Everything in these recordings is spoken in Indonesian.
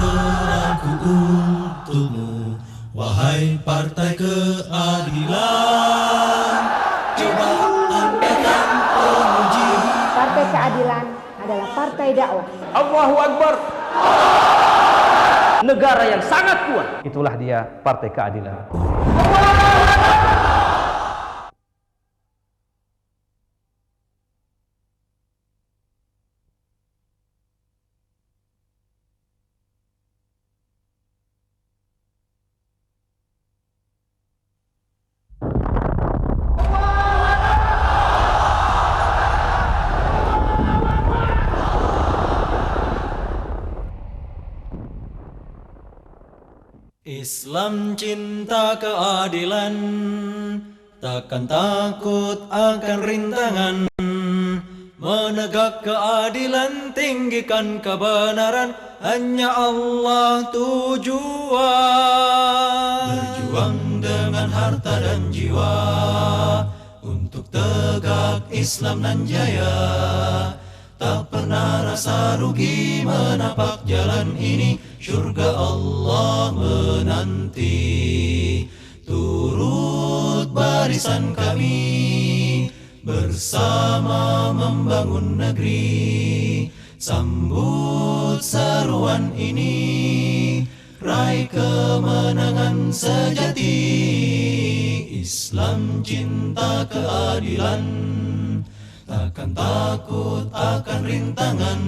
seruanku untukmu, wahai Partai Keadilan. Coba angkatkan penguji. Partai Keadilan adalah partai dakwah. Allahu Akbar. Negara yang sangat kuat. Itulah dia Partai Keadilan. Islam cinta keadilan, takkan takut akan rintangan. Menegak keadilan, tinggikan kebenaran, hanya Allah tujuan. Berjuang dengan harta dan jiwa untuk tegak Islam nan jaya. Tak pernah rasa rugi menapak jalan ini, syurga Allah menanti. Turut barisan kami bersama membangun negeri. Sambut seruan ini, raih kemenangan sejati. Islam cinta keadilan, takkan takut akan rintangan.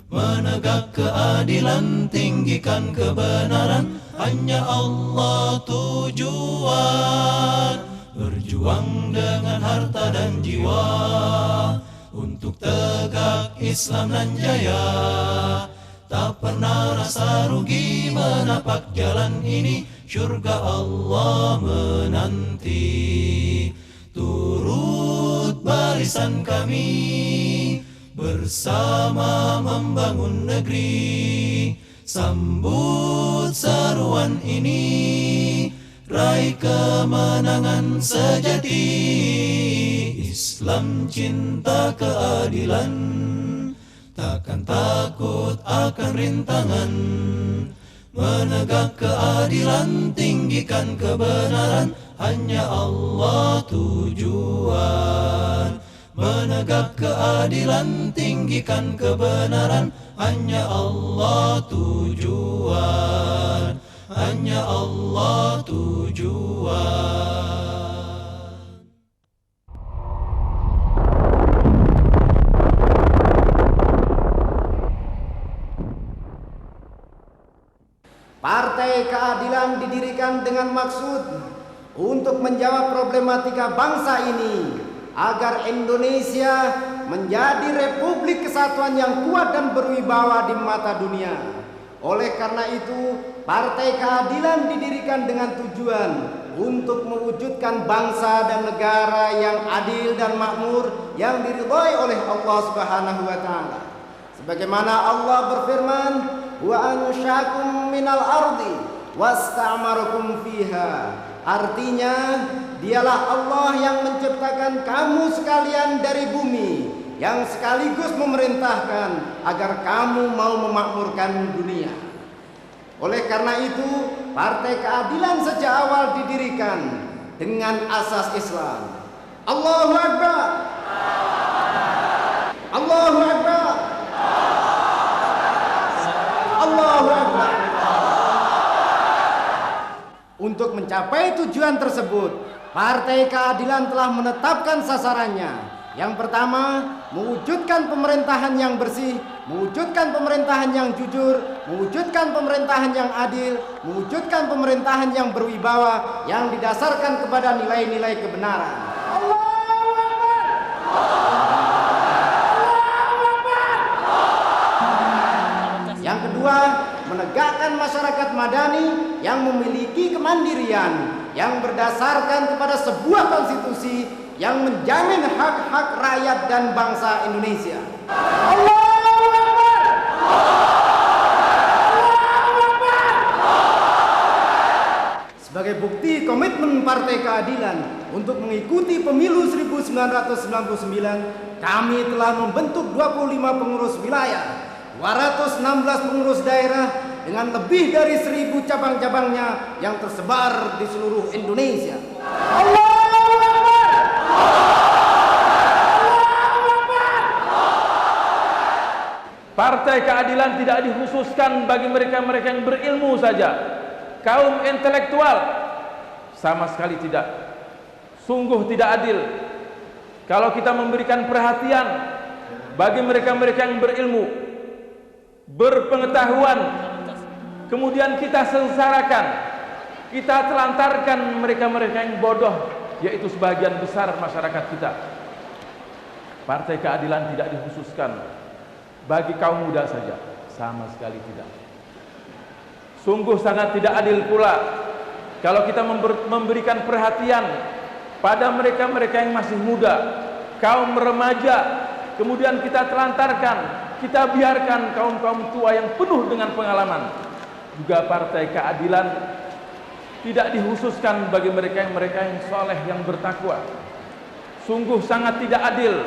Menegak keadilan, tinggikan kebenaran, hanya Allah tujuan. Berjuang dengan harta dan jiwa untuk tegak Islam nan jaya. Tak pernah rasa rugi menapak jalan ini, syurga Allah menanti. Turut barisan kami bersama membangun negeri. Sambut seruan ini, raih kemenangan sejati. Islam cinta keadilan, takkan takut akan rintangan. Menegak keadilan, tinggikan kebenaran, hanya Allah tujuan. Menegak keadilan, tinggikan kebenaran, hanya Allah tujuan. Hanya Allah tujuan. Partai Keadilan didirikan dengan maksud untuk menjawab problematika bangsa ini agar Indonesia menjadi Republik Kesatuan yang kuat dan berwibawa di mata dunia. Oleh karena itu, Partai Keadilan didirikan dengan tujuan untuk mewujudkan bangsa dan negara yang adil dan makmur yang diridhai oleh Allah Subhanahu wa taala. Sebagaimana Allah berfirman, "Wa ansyakum minal ardi wasta'marakum fiha." Artinya, dialah Allah yang menciptakan kamu sekalian dari bumi, yang sekaligus memerintahkan agar kamu mau memakmurkan dunia. Oleh karena itu, Partai Keadilan sejak awal didirikan dengan asas Islam. Allahu Akbar. Allahu Akbar. Allahu Akbar. Untuk mencapai tujuan tersebut, Partai Keadilan telah menetapkan sasarannya. Yang pertama, mewujudkan pemerintahan yang bersih, mewujudkan pemerintahan yang jujur, mewujudkan pemerintahan yang adil, mewujudkan pemerintahan yang berwibawa, yang didasarkan kepada nilai-nilai kebenaran. Yang kedua, menegakkan masyarakat madani yang memiliki kemandirian, yang berdasarkan kepada sebuah konstitusi yang menjamin hak-hak rakyat dan bangsa Indonesia. Sebagai bukti komitmen Partai Keadilan untuk mengikuti pemilu 1999, kami telah membentuk 25 pengurus wilayah 216 pengurus daerah dengan lebih dari 1000 cabang-cabangnya yang tersebar di seluruh Indonesia. Partai Keadilan tidak dikhususkan bagi mereka-mereka yang berilmu saja. Kaum intelektual sama sekali tidak. Sungguh tidak adil kalau kita memberikan perhatian bagi mereka-mereka yang berilmu, berpengetahuan, kemudian kita sengsarakan, kita telantarkan mereka-mereka yang bodoh, yaitu sebagian besar masyarakat kita. Partai Keadilan tidak dikhususkan bagi kaum muda saja, sama sekali tidak. Sungguh sangat tidak adil pula kalau kita memberikan perhatian pada mereka-mereka yang masih muda, kaum remaja, kemudian kita telantarkan, kita biarkan kaum-kaum tua yang penuh dengan pengalaman. Juga Partai Keadilan tidak dikhususkan bagi mereka yang soleh, yang bertakwa. Sungguh sangat tidak adil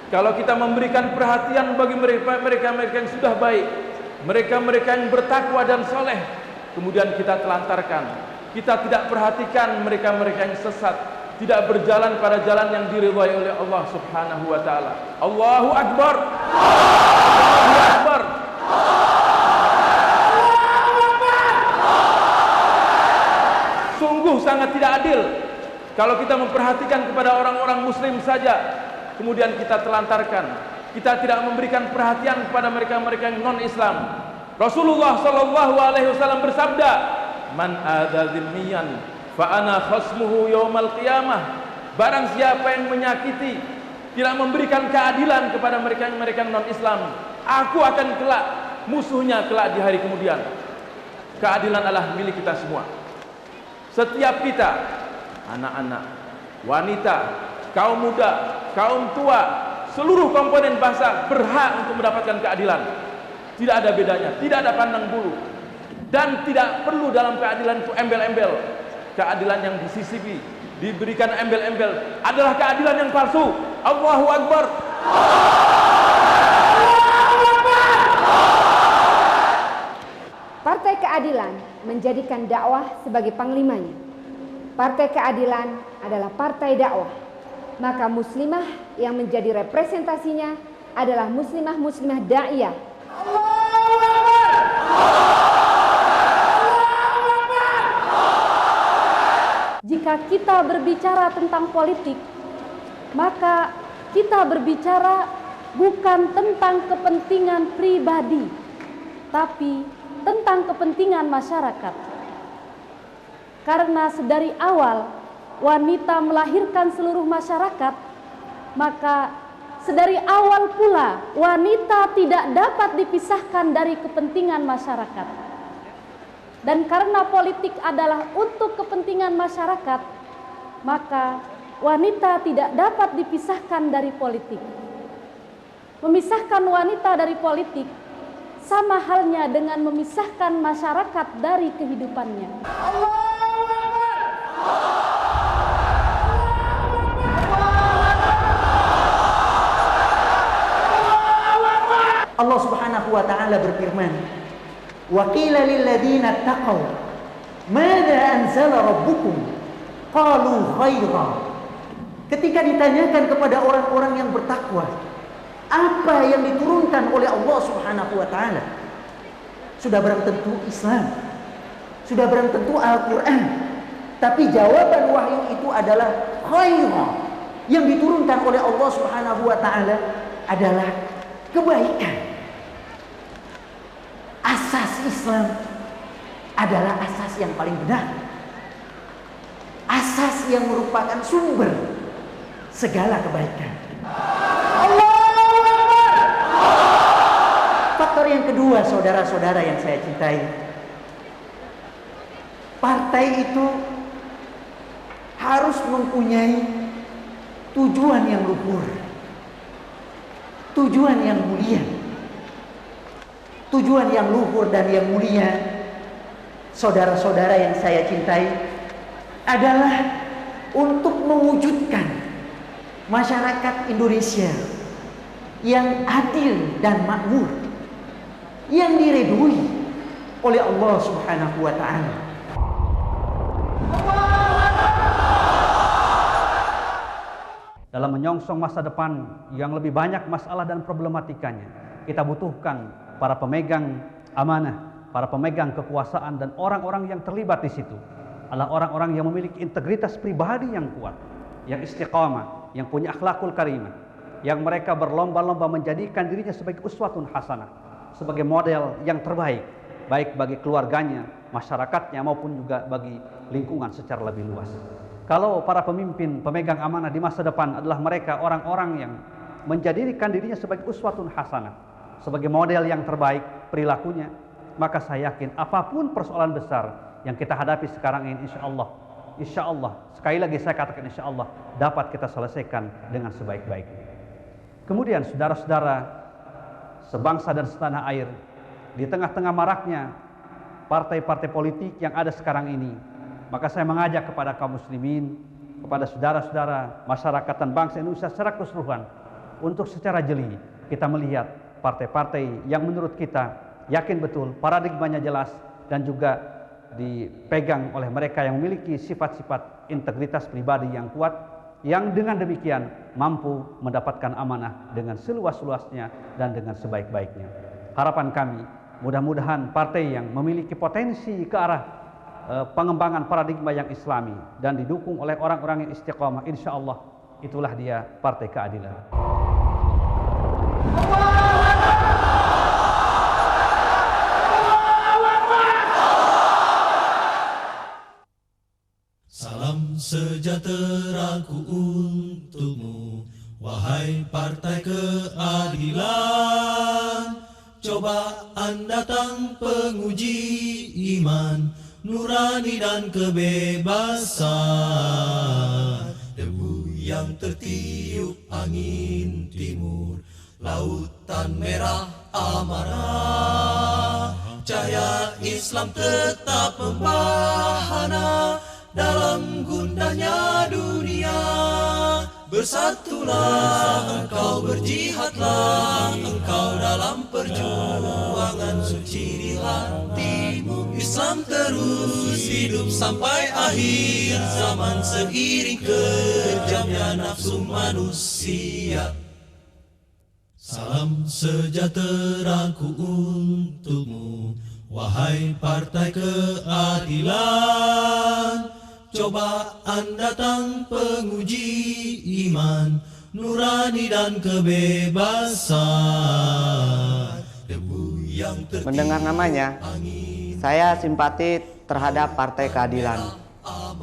kalau kita memberikan perhatian bagi mereka yang sudah baik, mereka yang bertakwa dan soleh, kemudian kita telantarkan, kita tidak perhatikan mereka yang sesat, tidak berjalan pada jalan yang diridhai oleh Allah Subhanahu wa taala. Allahu Akbar. Allahu Akbar. Sungguh sangat tidak adil kalau kita memperhatikan kepada orang-orang muslim saja, kemudian kita telantarkan, kita tidak memberikan perhatian kepada mereka yang non-Islam. Rasulullah sallallahu alaihi wasallam bersabda, "Man adza dzimmiyan fa ana khasmuhu yaumal qiyamah." Barang siapa yang menyakiti, tidak memberikan keadilan kepada mereka yang non-Islam, aku akan kelak musuhnya kelak di hari kemudian. Keadilan adalah milik kita semua. Setiap kita, anak-anak, wanita, kaum muda, kaum tua, seluruh komponen bangsa berhak untuk mendapatkan keadilan. Tidak ada bedanya, tidak ada pandang bulu, dan tidak perlu dalam keadilan itu embel-embel. Keadilan yang disisipi, diberikan embel-embel adalah keadilan yang palsu. Allahu Akbar. Partai Keadilan menjadikan dakwah sebagai panglimanya. Partai Keadilan adalah partai dakwah. Maka muslimah yang menjadi representasinya adalah muslimah-muslimah da'iyah. Jika kita berbicara tentang politik, maka kita berbicara bukan tentang kepentingan pribadi, tapi tentang kepentingan masyarakat. Karena sedari awal wanita melahirkan seluruh masyarakat, maka sedari awal pula wanita tidak dapat dipisahkan dari kepentingan masyarakat. Dan karena politik adalah untuk kepentingan masyarakat, maka wanita tidak dapat dipisahkan dari politik. Memisahkan wanita dari politik sama halnya dengan memisahkan masyarakat dari kehidupannya. Allah Subhanahu wa taala berfirman, "Wa qila lil ladzina taqaw, madza anzala rabbukum?" Qalu khaira. Ketika ditanyakan kepada orang-orang yang bertakwa, apa yang diturunkan oleh Allah Subhanahu wa taala? Sudah barang tentu Islam, sudah barang tentu Al-Qur'an. Tapi jawaban wahyu itu adalah khaira. Yang diturunkan oleh Allah Subhanahu wa taala adalah kebaikan. Asas Islam adalah asas yang paling benar. Asas yang merupakan sumber segala kebaikan. Faktor yang kedua, saudara-saudara yang saya cintai, partai itu harus mempunyai tujuan yang luhur, tujuan yang mulia. Tujuan yang luhur dan yang mulia, saudara-saudara yang saya cintai, adalah untuk mewujudkan masyarakat Indonesia yang adil dan makmur, yang diridhoi oleh Allah Subhanahu wa taala. Dalam menyongsong masa depan yang lebih banyak masalah dan problematikanya, kita butuhkan para pemegang amanah, para pemegang kekuasaan, dan orang-orang yang terlibat di situ adalah orang-orang yang memiliki integritas pribadi yang kuat, yang istiqamah, yang punya akhlakul karimah, yang mereka berlomba-lomba menjadikan dirinya sebagai uswatun hasanah, sebagai model yang terbaik, baik bagi keluarganya, masyarakatnya, maupun juga bagi lingkungan secara lebih luas. Kalau para pemimpin, pemegang amanah di masa depan adalah mereka orang-orang yang menjadikan dirinya sebagai uswatun hasanah, sebagai model yang terbaik perilakunya, maka saya yakin apapun persoalan besar yang kita hadapi sekarang ini, insya Allah, sekali lagi saya katakan insya Allah, dapat kita selesaikan dengan sebaik-baiknya. Kemudian saudara-saudara sebangsa dan setanah air, di tengah-tengah maraknya partai-partai politik yang ada sekarang ini, maka saya mengajak kepada kaum muslimin, kepada saudara-saudara masyarakat dan bangsa Indonesia secara keseluruhan, untuk secara jeli kita melihat partai-partai yang menurut kita yakin betul paradigmanya jelas dan juga dipegang oleh mereka yang memiliki sifat-sifat integritas pribadi yang kuat, yang dengan demikian mampu mendapatkan amanah dengan seluas-luasnya dan dengan sebaik-baiknya. Harapan kami, mudah-mudahan partai yang memiliki potensi ke arah pengembangan paradigma yang islami dan didukung oleh orang-orang yang istiqamah, insya Allah itulah dia Partai Keadilan. Salam sejahteraku untukmu, wahai Partai Keadilan. Cobaan datang penguji iman, nurani dan kebebasan. Debu yang tertiup angin timur, lautan merah amarah. Cahaya Islam tetap membahana dalam gundahnya dunia. Bersatulah engkau, berjihadlah engkau dalam perjuangan suci di hatimu. Islam terus hidup sampai akhir zaman, seiring kejamnya nafsu manusia. Salam sejahteraku untukmu, wahai Partai Keadilan. Cobaan datang penguji iman, nurani dan kebebasan. Debu yang tertiup. Mendengar namanya, saya simpati terhadap Partai Keadilan.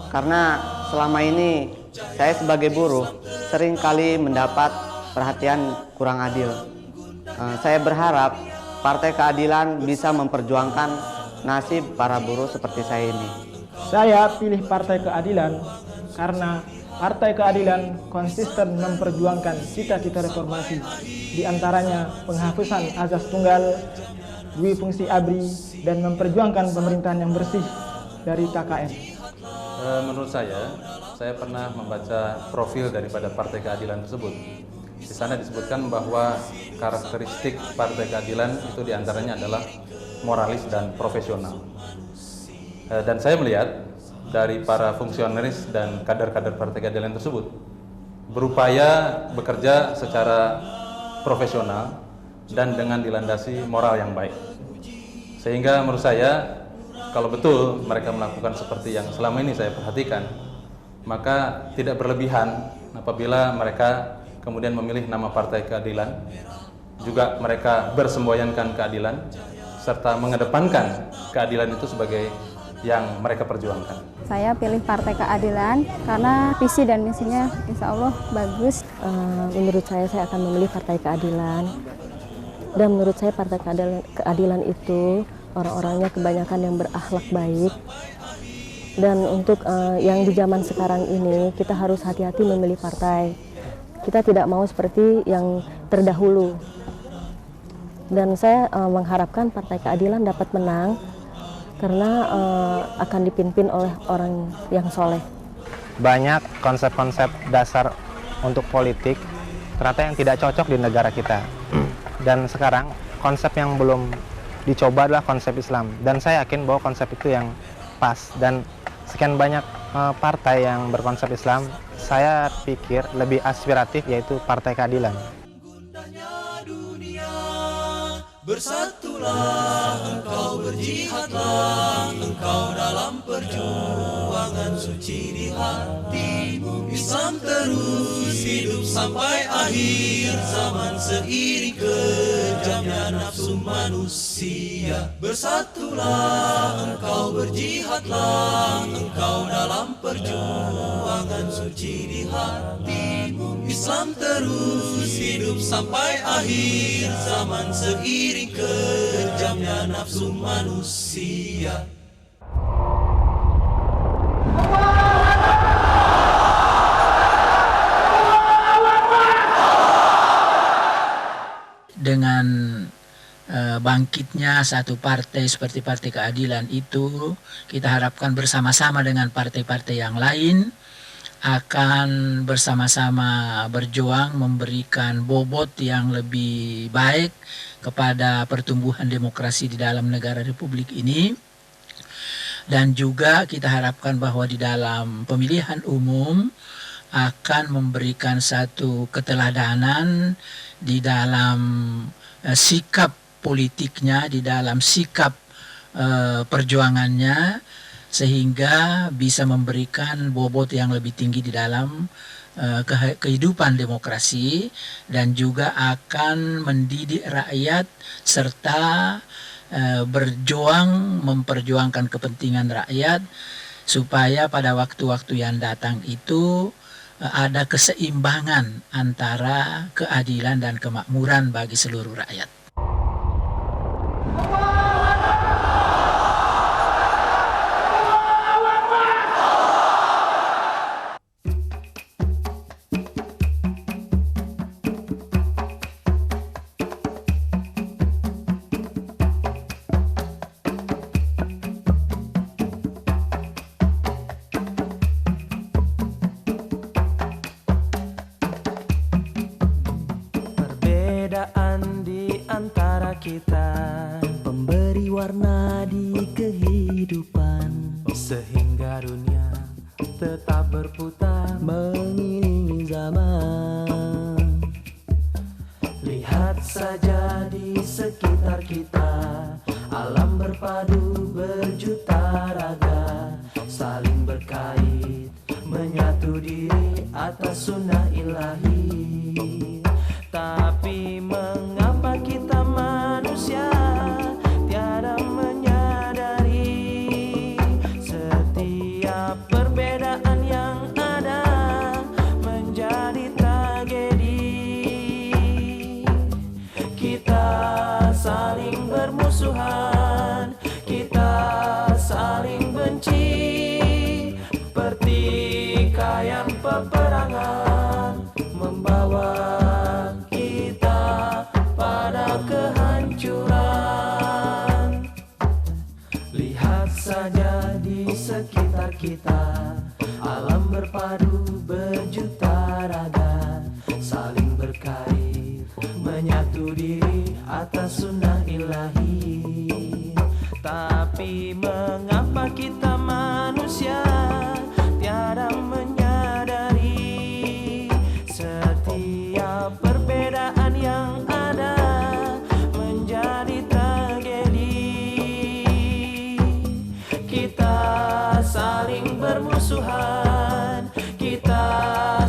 Karena selama ini saya sebagai buruh sering kali mendapat perhatian kurang adil. Saya berharap Partai Keadilan bisa memperjuangkan nasib para buruh seperti saya ini. Saya pilih Partai Keadilan karena Partai Keadilan konsisten memperjuangkan cita-cita reformasi, di antaranya penghapusan azas tunggal, dwi fungsi ABRI, dan memperjuangkan pemerintahan yang bersih dari KKN. Menurut saya pernah membaca profil daripada Partai Keadilan tersebut. Di sana disebutkan bahwa karakteristik Partai Keadilan itu diantaranya adalah moralis dan profesional. Dan saya melihat dari para fungsionaris dan kader-kader Partai Keadilan tersebut berupaya bekerja secara profesional dan dengan dilandasi moral yang baik. Sehingga menurut saya, kalau betul mereka melakukan seperti yang selama ini saya perhatikan, maka tidak berlebihan apabila mereka kemudian memilih nama Partai Keadilan, juga mereka bersemboyankan keadilan, serta mengedepankan keadilan itu sebagai yang mereka perjuangkan. Saya pilih Partai Keadilan karena visi dan misinya insya Allah bagus. Menurut saya akan memilih Partai Keadilan. Dan menurut saya Partai Keadilan itu orang-orangnya kebanyakan yang berakhlak baik. Dan untuk yang di zaman sekarang ini kita harus hati-hati memilih partai. Kita tidak mau seperti yang terdahulu. Dan saya mengharapkan Partai Keadilan dapat menang karena akan dipimpin oleh orang yang soleh. Banyak konsep-konsep dasar untuk politik ternyata yang tidak cocok di negara kita. Dan sekarang konsep yang belum dicoba adalah konsep Islam, dan saya yakin bahwa konsep itu yang pas. Dan sekian banyak partai yang berkonsep Islam, saya pikir lebih aspiratif yaitu Partai Keadilan. Bersatulah, engkau berjihadlah, engkau dalam perjuangan suci di hatimu. Islam terus hidup sampai akhir zaman seiring kejamnya nafsu manusia. Bersatulah, engkau berjihadlah, engkau dalam perjuangan suci di hatimu. Islam terus hidup sampai akhir zaman seiring kejamnya nafsu manusia. Dengan bangkitnya satu partai seperti Partai Keadilan itu, kita harapkan bersama-sama dengan partai-partai yang lain akan bersama-sama berjuang memberikan bobot yang lebih baik kepada pertumbuhan demokrasi di dalam negara Republik ini. Dan juga kita harapkan bahwa di dalam pemilihan umum akan memberikan satu keteladanan di dalam sikap politiknya, di dalam sikap perjuangannya, sehingga bisa memberikan bobot yang lebih tinggi di dalam kehidupan demokrasi, dan juga akan mendidik rakyat serta berjuang memperjuangkan kepentingan rakyat supaya pada waktu-waktu yang datang itu ada keseimbangan antara keadilan dan kemakmuran bagi seluruh rakyat. Perbedaan di antara kita memberi warna di kehidupan, sehingga dunia tetap berputar mengiringi zaman. Lihat saja di sekitar kita, alam berpadu berjuta raga, saling berkait menyatu diri atas sunnah ilahi. Tapi mengapa kita manusia tiada menyadari setiap perbedaan yang ada menjadi tragedi. Kita saling bermusuhan, kita saling benci, pertikaian peperangan membawa kehancuran. Lihat saja di sekitar kita, alam berpadu berjuta raga, saling berkait menyatu diri atas sunnah ilahi. Tapi mengapa kita manusia tiada menyadari setiap perbedaan yang ada menjadi tragedi. Kita saling bermusuhan, kita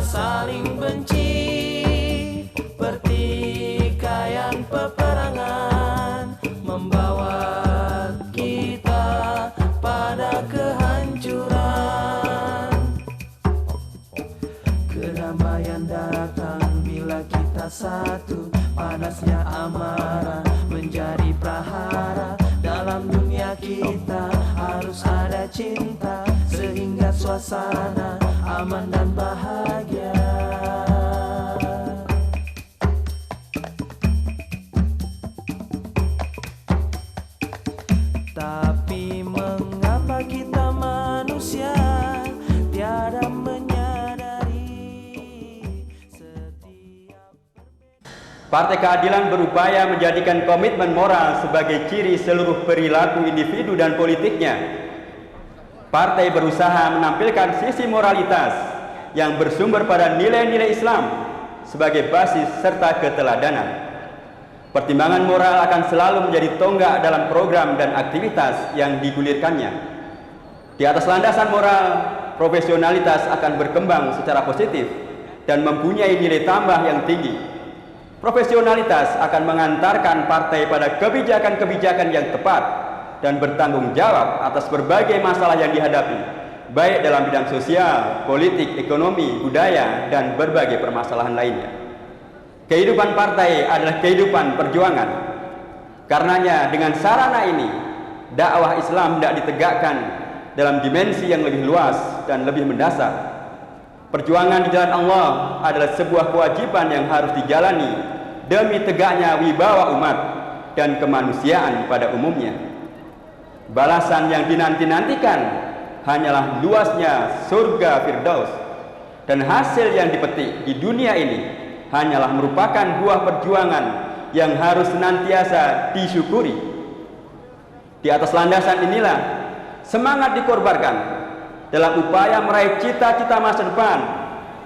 saling benci, pertikaian peperangan membawa kita pada kehancuran. Kedamaian datang bila kita satu, panasnya amarah menjadi prahara. Dalam dunia kita harus ada cinta, sehingga suasana aman dan bahagia. Tapi mengapa kita manusia tiada menyadari setiap Partai Keadilan berupaya menjadikan komitmen moral sebagai ciri seluruh perilaku individu dan politiknya. Partai berusaha menampilkan sisi moralitas yang bersumber pada nilai-nilai Islam sebagai basis serta keteladanan. Pertimbangan moral akan selalu menjadi tonggak dalam program dan aktivitas yang digulirkannya. Di atas landasan moral, profesionalitas akan berkembang secara positif dan mempunyai nilai tambah yang tinggi. Profesionalitas akan mengantarkan partai pada kebijakan-kebijakan yang tepat dan bertanggung jawab atas berbagai masalah yang dihadapi, baik dalam bidang sosial, politik, ekonomi, budaya, dan berbagai permasalahan lainnya. Kehidupan partai adalah kehidupan perjuangan. Karenanya dengan sarana ini, dakwah Islam tidak ditegakkan dalam dimensi yang lebih luas dan lebih mendasar. Perjuangan di jalan Allah adalah sebuah kewajiban yang harus dijalani demi tegaknya wibawa umat dan kemanusiaan pada umumnya. Balasan yang dinanti-nantikan hanyalah luasnya surga Firdaus, dan hasil yang dipetik di dunia ini hanyalah merupakan buah perjuangan yang harus senantiasa disyukuri. Di atas landasan inilah semangat dikorbankan dalam upaya meraih cita-cita masa depan,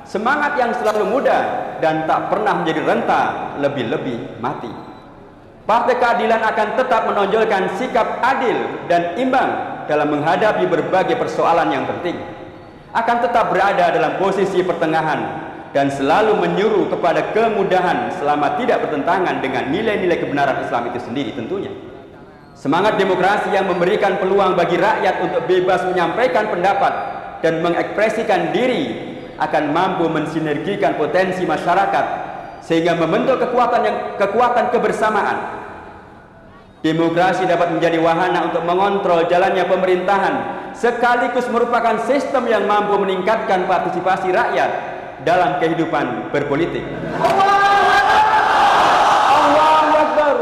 semangat yang selalu muda dan tak pernah menjadi renta, lebih-lebih mati. Partai Keadilan akan tetap menonjolkan sikap adil dan imbang dalam menghadapi berbagai persoalan yang penting, akan tetap berada dalam posisi pertengahan dan selalu menyuruh kepada kemudahan selama tidak bertentangan dengan nilai-nilai kebenaran Islam itu sendiri tentunya. Semangat demokrasi yang memberikan peluang bagi rakyat untuk bebas menyampaikan pendapat dan mengekspresikan diri akan mampu mensinergikan potensi masyarakat sehingga membentuk kekuatan kebersamaan. Demokrasi dapat menjadi wahana untuk mengontrol jalannya pemerintahan, sekaligus merupakan sistem yang mampu meningkatkan partisipasi rakyat dalam kehidupan berpolitik. Allahu Akbar.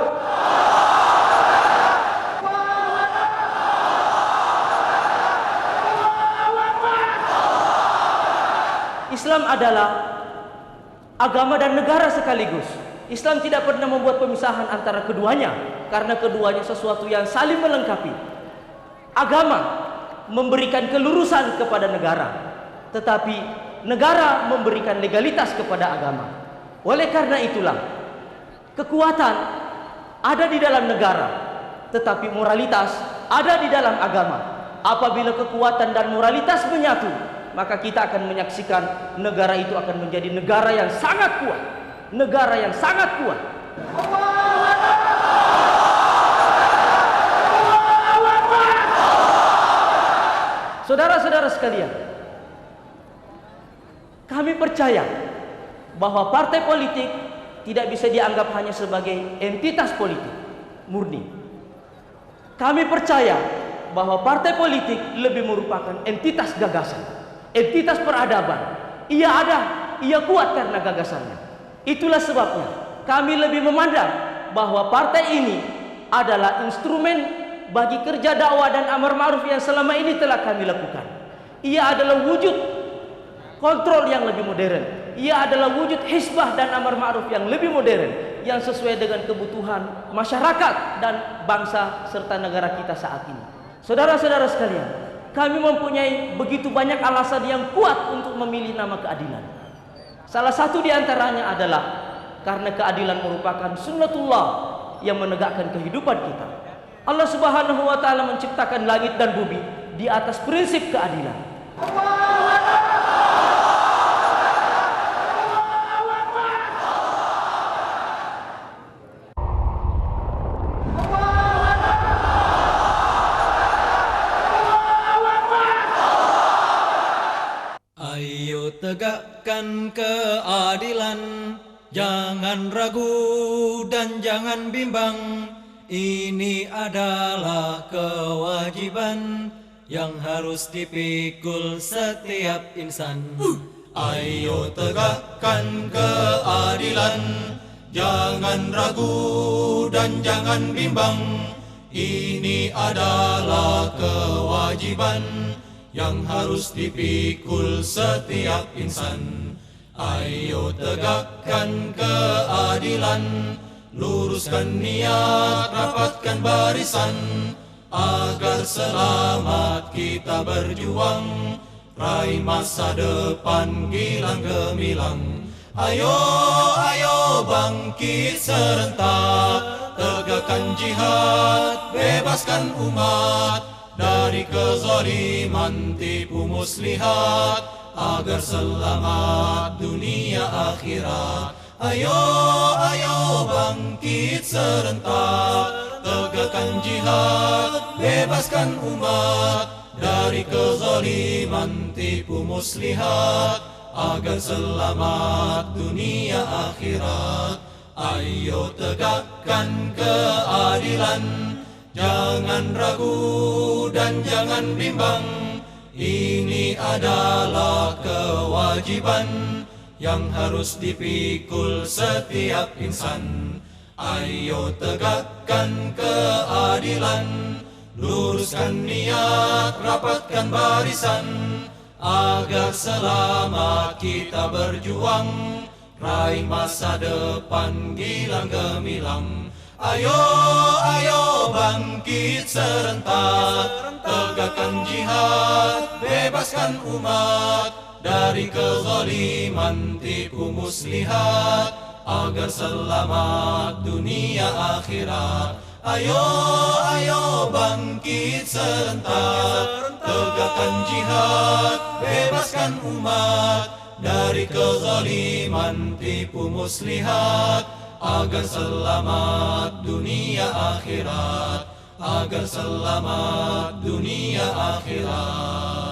Islam adalah agama dan negara sekaligus. Islam tidak pernah membuat pemisahan antara keduanya, karena keduanya sesuatu yang saling melengkapi. Agama memberikan kelurusan kepada negara, tetapi negara memberikan legalitas kepada agama. Oleh karena itulah, kekuatan ada di dalam negara, tetapi moralitas ada di dalam agama. Apabila kekuatan dan moralitas menyatu, maka kita akan menyaksikan negara itu akan menjadi negara yang sangat kuat. Negara yang sangat kuat. Saudara-saudara sekalian, kami percaya bahwa partai politik tidak bisa dianggap hanya sebagai entitas politik murni. Kami percaya bahwa partai politik lebih merupakan entitas gagasan, entitas peradaban. Ia ada, ia kuat karena gagasannya. Itulah sebabnya kami lebih memandang bahwa partai ini adalah instrumen bagi kerja dakwah dan amar ma'ruf yang selama ini telah kami lakukan. Ia adalah wujud kontrol yang lebih modern. Ia adalah wujud hisbah dan amar ma'ruf yang lebih modern, yang sesuai dengan kebutuhan masyarakat dan bangsa serta negara kita saat ini. Saudara-saudara sekalian, kami mempunyai begitu banyak alasan yang kuat untuk memilih nama keadilan. Salah satu di antaranya adalah karena keadilan merupakan sunnatullah yang menegakkan kehidupan kita. Allah Subhanahu wa taala menciptakan langit dan bumi di atas prinsip keadilan. Ayo tegakkan keadilan, jangan ragu dan jangan bimbang. Ini adalah kewajiban yang harus dipikul setiap insan. Ayo tegakkan keadilan, jangan ragu dan jangan bimbang. Ini adalah kewajiban yang harus dipikul setiap insan. Ayo tegakkan keadilan, luruskan niat, rapatkan barisan, agar selamat kita berjuang, raih masa depan gilang gemilang. Ayo, ayo bangkit serentak, tegakkan jihad, bebaskan umat dari kezaliman tipu muslihat, agar selamat dunia akhirat. Ayo, ayo bangkit serentak, tegakkan jihad, bebaskan umat dari kezaliman tipu muslihat, agar selamat dunia akhirat. Ayo tegakkan keadilan, jangan ragu dan jangan bimbang. Ini adalah kewajiban yang harus dipikul setiap insan. Ayo tegakkan keadilan, luruskan niat, rapatkan barisan, agar selamat kita berjuang, raih masa depan gilang gemilang. Ayo, ayo bangkit serentak, tegakkan jihad, bebaskan umat dari kezaliman tipu muslihat, agar selamat dunia akhirat. Ayo, ayo bangkit serentak, tegakkan jihad, bebaskan umat dari kezaliman tipu muslihat, agar selamat dunia akhirat, agar selamat dunia akhirat.